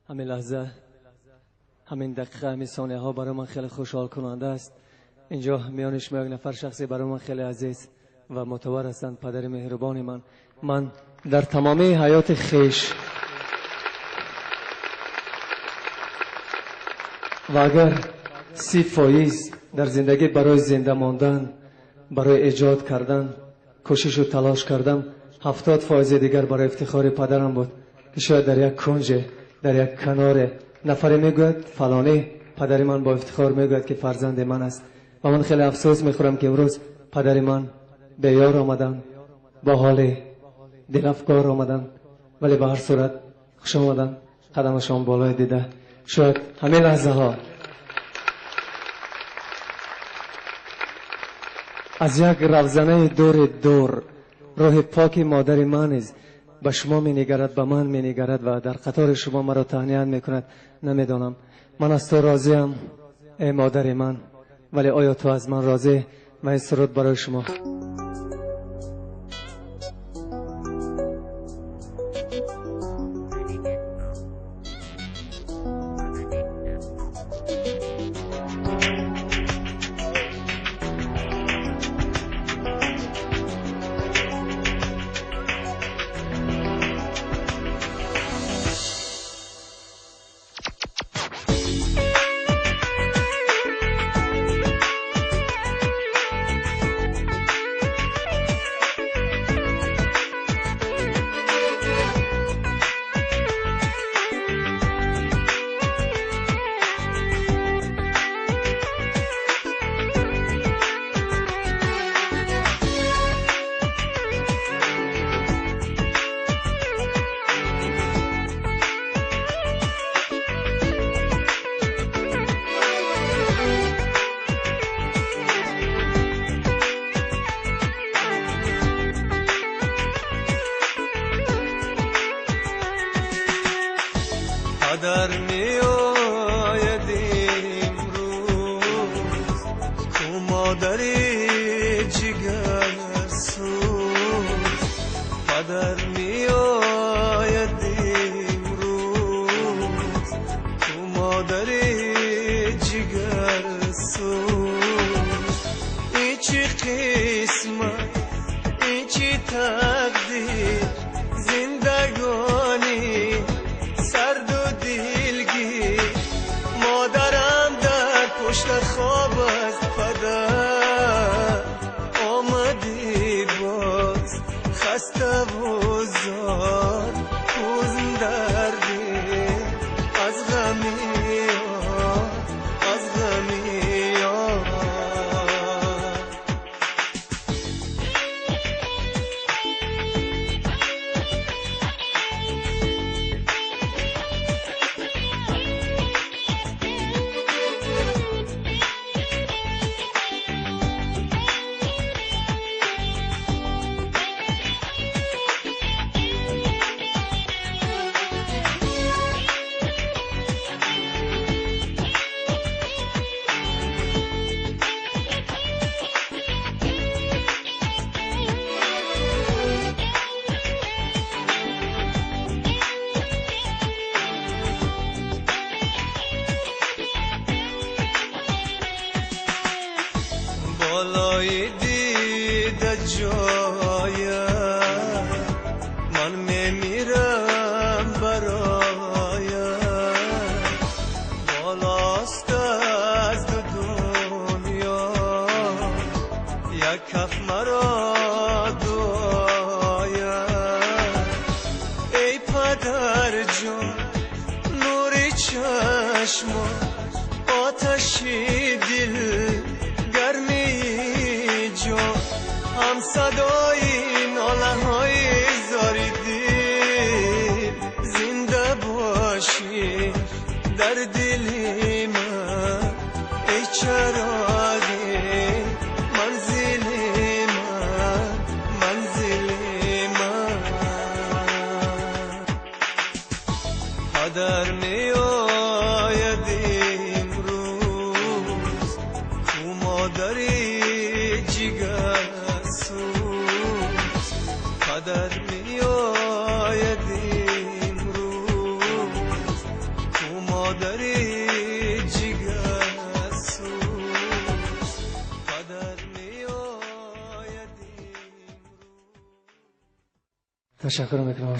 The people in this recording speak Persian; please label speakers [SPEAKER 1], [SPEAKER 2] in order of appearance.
[SPEAKER 1] همین لحظه، همین دقیقه، همین ثانیه ها برای من خیلی خوشحال کننده است. اینجا میان شما یک نفر شخصی برای من خیلی عزیز و معتبر هستند، پدر مهربان من در تمامی حیات خیش و اگر 30% در زندگی برای زنده ماندن، برای ایجاد کردن کوشش و تلاش کردم، 70% دیگر برای افتخار پدرم بود که شاید در یک کنج، در یک کنار نفری میگوید فلانی پدر من با افتخار میگوید که فرزند من است و من خیلی افسوس میخورم که امروز پدر من به یار آمدن، با حال دلافگار آمدن، ولی به هر صورت خوش آمدن، قدمشان بالای دیده. شاید همین لحظه ها از یک روزنه دور روح پاک مادر من است به شما می نگرد، به من می نگرد و در قطار شما مرا تهنیت می کند. نمیدانم من از تو راضیم ای مادر من، ولی آیا تو از من راضی؟ من این سرود برای شما.
[SPEAKER 2] پدر می آید امروز کو مادری جگر سوز، پدر می آید امروز کو مادری جگر سوز. ایچی قسمت ایچی تقدیر زندگانی سرد و دلگیر، مادرم در پشت خواب از پدر آمدی باز، خسته و زار کوزم دردی از غمی از غمی بالای دیده جایم من میمیرم برایم، بالاست از دنیا یک کف مرا دعایم. ای پدر جان نوری چشم آتشی دل گرمی جان، هم صدای ناله های زاری دل، زنده باشی در دل من ای چراغ منزل من. پدر می آید امروز کو مادری جگر سوز، پدر می آید امروز مادری جگرسوز پدر می آید.
[SPEAKER 1] تشکر میکنم.